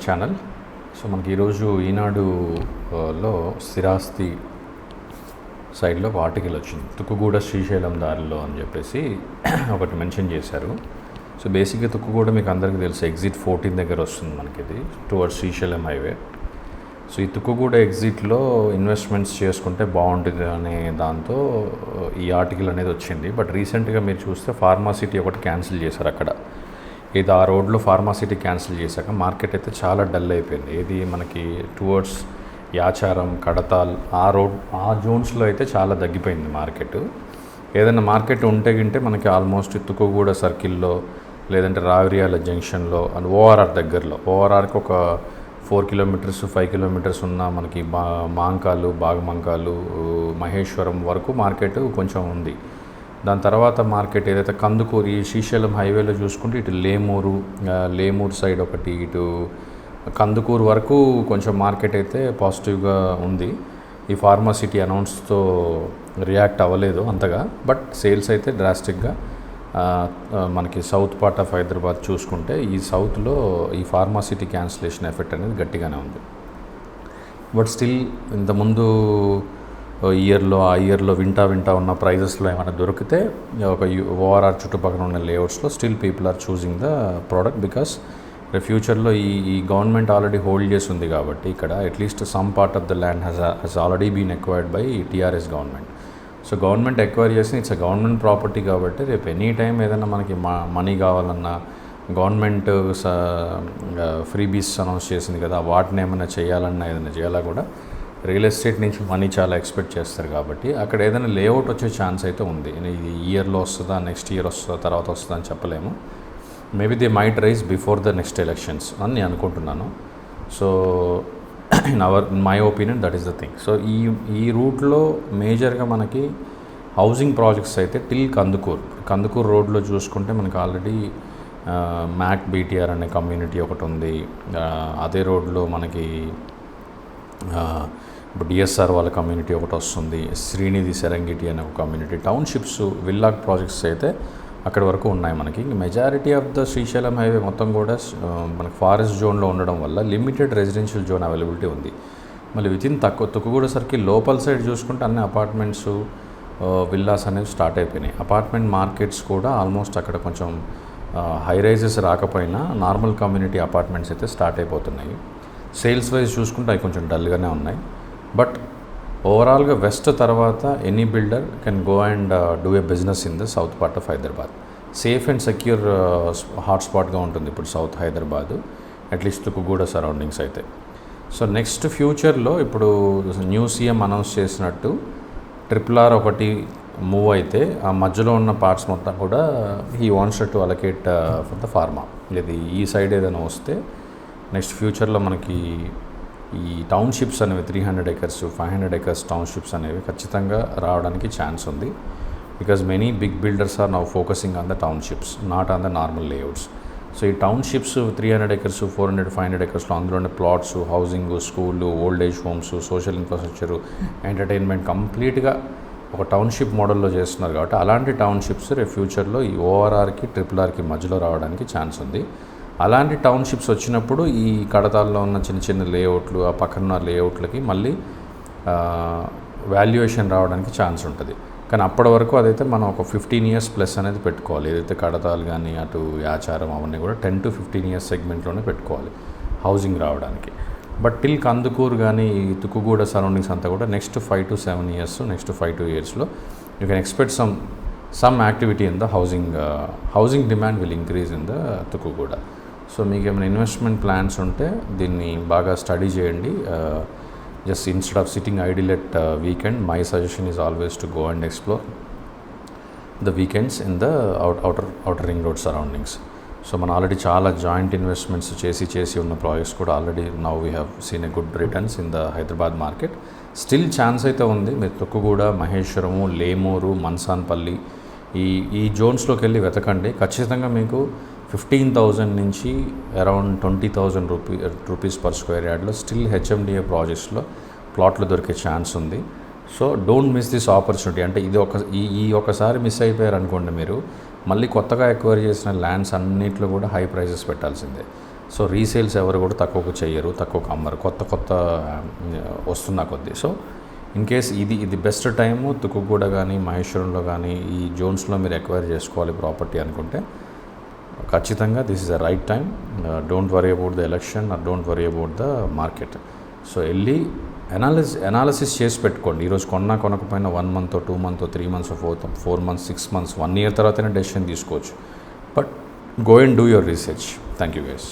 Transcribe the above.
Channel. So మనకి ఈరోజు ఈనాడులో స్థిరాస్తి సైడ్లో ఒక ఆర్టికల్ వచ్చింది, తుక్కుగూడ శ్రీశైలం దారిలో అని చెప్పేసి ఒకటి మెన్షన్ చేశారు. సో బేసిక్గా తుక్కుగూడ మీకు అందరికీ తెలుసు, ఎగ్జిట్ 14 దగ్గర వస్తుంది మనకి, ఇది టువర్డ్స్ శ్రీశైలం హైవే. సో ఈ తుక్కుగూడ ఎగ్జిట్లో ఇన్వెస్ట్మెంట్స్ చేసుకుంటే బాగుంటుంది అనే దాంతో ఈ ఆర్టికల్ అనేది వచ్చింది. బట్ రీసెంట్గా మీరు చూస్తే ఫార్మాసిటీ ఒకటి క్యాన్సిల్ చేశారు అక్కడ. ఇది ఆ రోడ్లో ఫార్మాసిటీ క్యాన్సిల్ చేశాక మార్కెట్ అయితే చాలా డల్ అయిపోయింది. ఇది మనకి టువర్డ్స్ యాచారం, కడతాల్ ఆ జోన్స్లో అయితే చాలా తగ్గిపోయింది మార్కెట్. ఏదైనా మార్కెట్ ఉంటే గింటే మనకి ఆల్మోస్ట్ తుక్కుగూడ సర్కిల్లో లేదంటే రావిరియాల జంక్షన్లో అండ్ ఓఆర్ఆర్ దగ్గరలో, ఓఆర్ఆర్కి ఒక 4 కిలోమీటర్స్ 5 కిలోమీటర్స్ ఉన్న మనకి మాంకాలు, బాగమంకాలు, మహేశ్వరం వరకు మార్కెట్ కొంచెం ఉంది. దాని తర్వాత మార్కెట్ ఏదైతే కందుకూరు, ఈ శ్రీశైలం హైవేలో చూసుకుంటే ఇటు లేమూరు సైడ్ ఒకటి, ఇటు కందుకూరు వరకు కొంచెం మార్కెట్ అయితే పాజిటివ్గా ఉంది. ఈ ఫార్మాసిటీ అనౌన్స్తో రియాక్ట్ అవ్వలేదు అంతగా, బట్ సేల్స్ అయితే డ్రాస్టిక్గా మనకి సౌత్ పార్ట్ ఆఫ్ హైదరాబాద్ చూసుకుంటే ఈ సౌత్లో ఈ ఫార్మాసిటీ క్యాన్సిలేషన్ ఎఫెక్ట్ అనేది గట్టిగానే ఉంది. బట్ స్టిల్ ఇంతకుముందు ఆ ఇయర్లో వింటా ఉన్న ప్రైజెస్లో ఏమైనా దొరికితే ఒక ఓఆర్ఆర్ చుట్టుపక్కల ఉన్న లేఅవుట్స్లో still people are choosing the product, because ఫ్యూచర్లో ఈ గవర్నమెంట్ ఆల్రెడీ హోల్డ్ చేసి ఉంది కాబట్టి ఇక్కడ at least some part of the land has already been acquired by TRS government. So government acquire చేసి ఇట్స్ గవర్నమెంట్ ప్రాపర్టీ కాబట్టి రేపు ఎనీ టైం ఏదైనా మనకి మనీ కావాలన్నా, గవర్నమెంట్ ఫ్రీబీస్ అనౌన్స్ చేసింది కదా, వాటిని ఏమైనా చేయాలన్నా, ఏదైనా చేయాలా కూడా రియల్ ఎస్టేట్ నుంచి మనీ చాలా ఎక్స్పెక్ట్ చేస్తారు కాబట్టి అక్కడ ఏదైనా లేఅవుట్ వచ్చే ఛాన్స్ అయితే ఉంది. ఇది ఇయర్లో వస్తుందా, నెక్స్ట్ ఇయర్ వస్తుందా, తర్వాత వస్తుందా అని చెప్పలేము. Maybe they might rise before the next elections అని నేను అనుకుంటున్నాను. So in my opinion that is the thing. So ఈ రూట్లో మేజర్గా మనకి హౌసింగ్ ప్రాజెక్ట్స్ అయితే టిల్ కందుకూరు రోడ్లో చూసుకుంటే మనకి ఆల్రెడీ మ్యాక్ బీటీఆర్ అనే కమ్యూనిటీ ఒకటి ఉంది. అదే రోడ్లో మనకి ఇప్పుడు డిఎస్ఆర్ వాళ్ళ కమ్యూనిటీ ఒకటి వస్తుంది, శ్రీనిధి సెరంగిటి అనే ఒక కమ్యూనిటీ, టౌన్షిప్స్, విల్లా ప్రాజెక్ట్స్ అయితే అక్కడి వరకు ఉన్నాయి మనకి. Majority of the Srisailam highway మొత్తం కూడా మనకి ఫారెస్ట్ జోన్లో ఉండడం వల్ల లిమిటెడ్ రెసిడెన్షియల్ జోన్ అవైలబిలిటీ ఉంది. మళ్ళీ వితిన్ తుక్కుగూడ సర్కిల్ లోపల సైడ్ చూసుకుంటే అన్ని అపార్ట్మెంట్స్, విల్లాస్ అనేవి స్టార్ట్ అయిపోయినాయి. అపార్ట్మెంట్ మార్కెట్స్ కూడా ఆల్మోస్ట్ అక్కడ కొంచెం హై రైజెస్ రాకపోయినా నార్మల్ కమ్యూనిటీ అపార్ట్మెంట్స్ అయితే స్టార్ట్ అయిపోతున్నాయి. సేల్స్ వైజ్ చూసుకుంటే అవి కొంచెం డల్గానే ఉన్నాయి. బట్ ఓవరాల్గా వెస్ట్ తర్వాత any builder can go and do a business in the south part of Hyderabad. Safe and secure హాట్స్పాట్గా ఉంటుంది ఇప్పుడు South Hyderabad, at least Tukkuguda surroundings అయితే. సో నెక్స్ట్ ఫ్యూచర్లో ఇప్పుడు న్యూ సీఎం అనౌన్స్ చేసినట్టు RRR ఒకటి మూవ్ అయితే ఆ మధ్యలో ఉన్న పార్ట్స్ మొత్తం కూడా he wants to allocate for the pharma. ఇది ఈ సైడ్ ఏదైనా వస్తే నెక్స్ట్ ఫ్యూచర్లో మనకి ఈ టౌన్షిప్స్ అనేవి 300 acres 500 acres టౌన్షిప్స్ అనేవి ఖచ్చితంగా రావడానికి ఛాన్స్ ఉంది. Because many big builders are now focusing on the townships, not on the normal layouts. So ఈ టౌన్షిప్స్ 300 acres 400 500 acresలో అందులోనే ప్లాట్స్, హౌసింగ్, స్కూళ్ళు, old age homes, social infrastructure, entertainment కంప్లీట్గా ఒక టౌన్షిప్ మోడల్లో చేస్తున్నారు కాబట్టి అలాంటి టౌన్షిప్స్ రేపు ఫ్యూచర్లో ఈ ఓఆర్ఆర్కి RRRకి మధ్యలో రావడానికి ఛాన్స్ ఉంది. అలాంటి టౌన్షిప్స్ వచ్చినప్పుడు ఈ కడతాల్లో ఉన్న చిన్న లేఅవుట్లు, ఆ పక్కన లేఅవుట్లకి మళ్ళీ వాల్యుయేషన్ రావడానికి ఛాన్స్ ఉంటుంది. కానీ అప్పటి వరకు అదైతే మనం ఒక 15 years ప్లస్ అనేది పెట్టుకోవాలి. ఏదైతే కడతాలు కానీ అటు యాచారం అవన్నీ కూడా 10 to 15 years సెగ్మెంట్లోనే పెట్టుకోవాలి హౌసింగ్ రావడానికి. బట్ టిల్ కందుకూరు కానీ ఈ తుక్కుగూడ సరౌండింగ్స్ అంతా కూడా next 5 to 7 years, next 5 to 2 yearsలో you can expect some activity in the housing demand will increase in the Tukkuguda. So మీకు ఏమైనా ఇన్వెస్ట్మెంట్ ప్లాన్స్ ఉంటే దీన్ని బాగా స్టడీ చేయండి. Just instead of sitting idle at weekend, my suggestion is always to go and explore the weekends in the outer ring road surroundings. So మనం already చాలా joint investments చేసి ఉన్న ప్రాజెక్ట్స్ కూడా already now we have seen a good returns in the Hyderabad market. Still chance అయితే ఉంది. మీరు తుక్కుగూడ, మహేశ్వరము, లేమూరు, మన్సాన్పల్లి ఈ జోన్స్లోకి వెళ్ళి వెతకండి. ఖచ్చితంగా మీకు 15,000 నుంచి అరౌండ్ 20,000 రూపీస్ పర్ స్క్వేర్ యార్డ్లో స్టిల్ హెచ్ఎండిఏ ప్రాజెక్ట్స్లో ప్లాట్లు దొరికే ఛాన్స్ ఉంది. So don't miss this opportunity. అంటే ఇది ఒకసారి మిస్ అయిపోయారు అనుకోండి, మీరు మళ్ళీ కొత్తగా ఎక్వైర్ చేసిన ల్యాండ్స్ అన్నింటిలో కూడా హై ప్రైజెస్ పెట్టాల్సిందే. సో రీసేల్స్ ఎవరు కూడా తక్కువకు చేయరు, తక్కువకు అమ్మరు, కొత్త వస్తున్నా కొద్దీ. సో ఇన్ కేస్ ఇది బెస్ట్ టైము తుకుగూడ కానీ మహేశ్వరంలో కానీ ఈ జోన్స్లో మీరు ఎక్వైర్ చేసుకోవాలి ప్రాపర్టీ అనుకుంటే ఖచ్చితంగా this is the right time. Don't worry about the election or don't worry about the market. So వెళ్ళి అనాలిసిస్ చేసి పెట్టుకోండి. ఈరోజు కొనకపోయినా 1 month 2 months 3 months 4 months 6 months 1 year తర్వాతనే డెసిషన్ తీసుకోవచ్చు. But go and do your research. Thank you guys.